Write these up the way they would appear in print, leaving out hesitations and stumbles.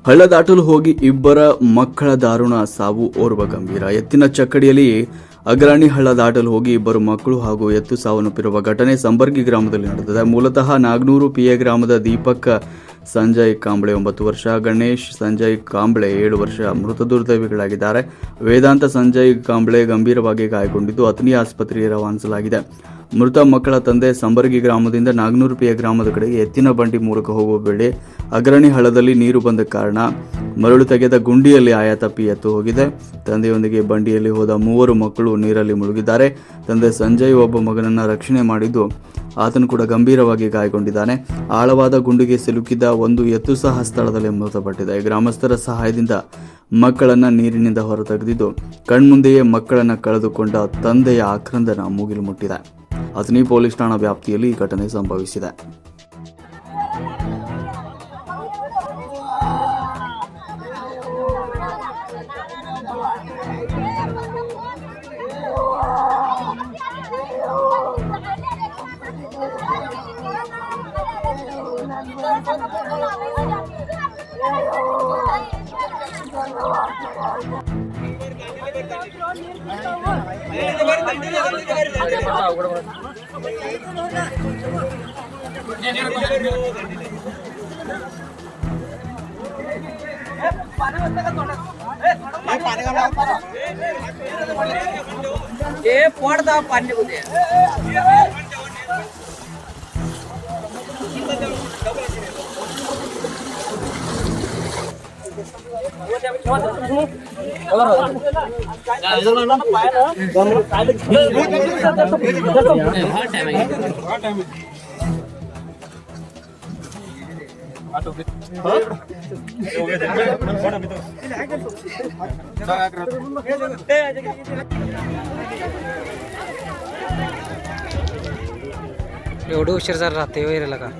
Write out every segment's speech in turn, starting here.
ಹಳ್ಳ ದಾಟಲು ಹೋಗಿ ಇಬ್ಬರ ಮಕ್ಕಳ ದಾರುಣ ಸಾವು, ಓರ್ವ ಗಂಭೀರ. ಎತ್ತಿನ ಚಕ್ಕಡಿಯಲ್ಲಿ ಅಗ್ರಾಣಿ ಹಳ್ಳ ದಾಟಲು ಹೋಗಿ ಇಬ್ಬರು ಮಕ್ಕಳು ಹಾಗೂ ಎತ್ತು ಸಾವನ್ನಪ್ಪಿರುವ ಘಟನೆ ಸಂಬರ್ಗಿ ಗ್ರಾಮದಲ್ಲಿ ನಡೆದಿದೆ. ಮೂಲತಃ ನಾಗನೂರು ಪಿಎ ಗ್ರಾಮದ ದೀಪಕ್ ಸಂಜಯ್ ಕಾಂಬ್ಳೆ 9 ವರ್ಷ, ಗಣೇಶ್ ಸಂಜಯ್ ಕಾಂಬ್ಳೆ 7 ವರ್ಷ ಮೃತ ದುರ್ದೈವಿಗಳಾಗಿದ್ದಾರೆ. ವೇದಾಂತ ಸಂಜಯ್ ಕಾಂಬ್ಳೆ ಗಂಭೀರವಾಗಿ ಗಾಯಗೊಂಡಿದ್ದು ಅಥಣಿ ಆಸ್ಪತ್ರೆಗೆ ರವಾನಿಸಲಾಗಿದೆ. ಮೃತ ಮಕ್ಕಳ ತಂದೆ ಸಂಬರ್ಗಿ ಗ್ರಾಮದಿಂದ ನಾಗನೂರು ಪಿಎ ಗ್ರಾಮದ ಕಡೆಗೆ ಎತ್ತಿನ ಬಂಡಿ ಮೂಲಕ ಹೋಗುವ ವೇಳೆ ಅಗ್ರಣಿ ಹಳ್ಳದಲ್ಲಿ ನೀರು ಬಂದ ಕಾರಣ ಮರಳು ತೆಗೆದ ಗುಂಡಿಯಲ್ಲಿ ಆಯ ತಪ್ಪಿ ಎತ್ತು ಹೋಗಿದೆ. ತಂದೆಯೊಂದಿಗೆ ಬಂಡಿಯಲ್ಲಿ ಹೋದ 3 ಮಕ್ಕಳು ನೀರಲ್ಲಿ ಮುಳುಗಿದ್ದಾರೆ. ತಂದೆ ಸಂಜಯ್ ಒಬ್ಬ ಮಗನನ್ನ ರಕ್ಷಣೆ ಮಾಡಿದ್ದು ಆತನು ಕೂಡ ಗಂಭೀರವಾಗಿ ಗಾಯಗೊಂಡಿದ್ದಾನೆ. ಆಳವಾದ ಗುಂಡಿಗೆ ಸಿಲುಕಿದ್ದ ಒಂದು ಎತ್ತು ಸಹ ಸ್ಥಳದಲ್ಲೇ ಮೃತಪಟ್ಟಿದೆ. ಗ್ರಾಮಸ್ಥರ ಸಹಾಯದಿಂದ ಮಕ್ಕಳನ್ನ ನೀರಿನಿಂದ ಹೊರತೆಗೆದಿದ್ದು ಕಣ್ಮುಂದೆಯೇ ಮಕ್ಕಳನ್ನ ಕಳೆದುಕೊಂಡ ತಂದೆಯ ಆಕ್ರಂದನ ಮುಗಿಲು ಮುಟ್ಟಿದೆ. ಅಥಣಿ ಪೊಲೀಸ್ ಠಾಣಾ ವ್ಯಾಪ್ತಿಯಲ್ಲಿ ಈ ಘಟನೆ ಸಂಭವಿಸಿದೆ. एवढं उशीर जर राहते वगैरे का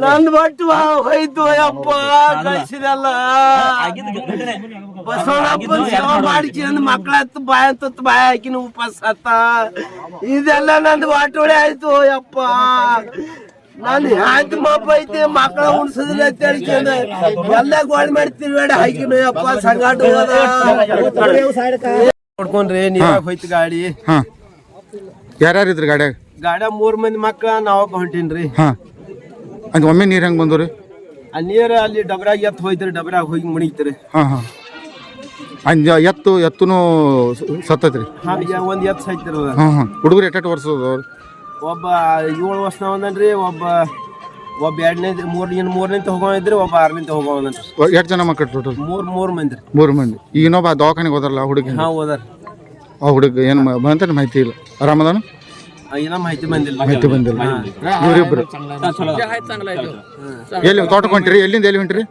ನಂದು ಬಟ್ಟು ಹೋಯ್ತು ಅಪ್ಪ ಕಳಿಸಿದಲ್ಲ ಬಸವಣ್ಣಪ್ಪನ ಸೇವಾ ಮಾಡಿಕೊಂಡು ಮಕ್ಳ ಹತ್ತು ಬಾಯ ತುತ್ತು ಬಾಯ ಹಾಕಿನ ಉಪವಾಸ ಹತ್ತ ಇದೆಲ್ಲ ನಂದು ಬಾಟೋಳೆ ಆಯ್ತು ಅಪ್ಪ. ನಾನು ಹ್ಯಾಂತ ಮಪ್ಪ ಐತಿ ಮಕ್ಳ ಉಣ್ಸೋದಿಲ್ಲ ಅಂತ ಹೇಳ್ಕೊಂಡ ಎಲ್ಲ ಗೋಳಿ ಮಾಡಿ ತಿರುಗಾಡಿ ಹಾಕಿನ ಅಪ್ಪ ಸಂಗಾಟ ನೋಡ್ಕೊಂಡ್ರಿ ನೀರಾಗ ಹೋಯ್ತು ಗಾಡಿ. ಯಾರ್ಯಾರು ಇದ್ರಿ ಗಾಡ್ಯಾಗ? 3 ಮಂದಿ ಮಕ್ಳ ನಾವೊಬ್ಬ ಹೊಂಟೀನ್ರಿ. ಅಂತ ಒಮ್ಮೆ ನೀರು ಹೆಂಗೆ ಬಂದ್ರಿ? ಆ ನೀರು ಅಲ್ಲಿ ಡಬ್ರಾಗ ಎತ್ತು ಹೋಯ್ತ್ರಿ, ಡಬ್ರಾಗ ಹೋಗಿ ಮುಣಿತ್ರಿ. ಎತ್ತುನು ಸತ್ತೈತ್ರಿ? ಒಂದ್ ಎತ್ತು ಸೈತ್ರಿ. ಹುಡುಗರು ಎಷ್ಟು ವರ್ಷದ? ಒಬ್ಬ 7 ವರ್ಷ ಒಂದನ್ರಿ, ಒಬ್ಬ 2ನೇ 3ನೇ ಹೋಗೋದ್ರಿ, ಒಬ್ಬ 6ನೇ ಹೋಗೋದನ್ರಿ. ಎಷ್ಟು ಜನ ಮಕ್ಕಳು ಟೋಟಲ್? 3 ಮಂದಿ. 3 ಮಂದಿ. ಈಗ ಇನ್ನೊಬ್ಬ ದವಾಖಾನೆಗೆ ಹೋದಾರಲ್ಲ ಹುಡುಗಿ? ಹೋದಾರ. ಆ ಹುಡುಗ ಏನು ಬಂತ ಮಾಹಿತಿ ಇಲ್ಲ. ಆರಾಮದಾನ? ಏನೋ ಮಾಹಿತಿ ಬಂದಿಲ್ಲ. ಇವರಿಬ್ರು ಎಲ್ಲಿ ತೋಟಕ್ಕೆ ಹೊಂಟಿರಿ? ಎಲ್ಲಿಂದ ಎಲ್ಲಿ ಹೊಂಟಿರಿ?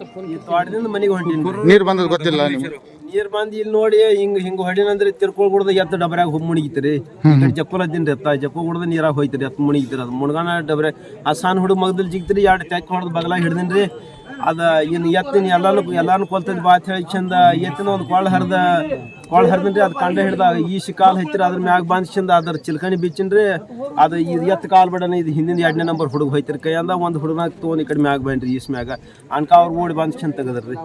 ತೋಟದಿಂದ ಮನೆಗೆ ಹೊಂಟಿನಿ. ನೀರು ಬಂದದ್ ಗೊತ್ತಿಲ್ಲ ನಿಮ್ಗೆ? ನೀರ್ ಬಂದ್ ಇಲ್ಲಿ ನೋಡಿ ಹಿಂಗ್ ಹೊಡಿನಂದ್ರಿ ತಿರ್ಕೊಂಡ್ ಕುಡ್ದ ಎತ್ತ ಡಬ್ರಾಗ ಹೋಗಿ ಮುಣಿಗಿತ್ರಿ. ಜಕ್ಕೊಲದಿನ್ರಿ ಎತ್ತ ಜಕ್ಕೊ ಕುಡ್ದ ನೀರಾಗ ಹೋಯ್ತಿರಿ, ಎತ್ತ ಮುಣಿಗಿತ್ರಿ. ಅದು ಮುಣಗಾನ ಡಬ್ರೆ ಆ ಸಣ್ಣ ಹುಡುಗ ಮಗದಲ್ಲಿ ಜಿಗ್ತಿರಿ, 2 ತೆಕ್ ಹೊಡೆದ್ ಬಗಲಾಗ ಹಿಡ್ದಿನ್ರಿ. ಅದ ಇನ್ನು ಎತ್ತಿನ ಎಲ್ಲಾನು ಕೊಲ್ತದ ಬಾತ್ ಹೇಳಿ ಚಂದ ಎತ್ತಿನ ಒಂದು ಕೊಳ ಹರಿದ್ರಿ. ಅದು ಕಂಡ ಹಿಡ್ದ ಈಸಿ ಕಾಲ್ ಹತ್ತಿರ ಅದ್ರ ಮ್ಯಾಗ ಬಂದ್ ಚಂದ ಅದ್ರ ಚಿಲ್ಕಣಿ ಬಿಚ್ಚಿನ್ರಿ. ಅದು ಇದು ಎತ್ತು ಕಾಲ್ ಬಿಡನ ಇದು ಹಿಂದಿನ 2ನೇ ನಂಬರ್ ಹುಡುಗ ಹೋಯ್ತಿರಿ. ಕೈಯಂದ ಒಂದು ಹುಡುಗ ತೊಗೊಂಡ್ ಈ ಕಡೆ ಮ್ಯಾಗ ಬಂದ್ರಿ ಈಸ್ ಮ್ಯಾಗ ಅನ್ಕ ಅವ್ರು ಓಡಿ ಬಂದ್ ಚಂದ ತೆಗದ್ರಿ.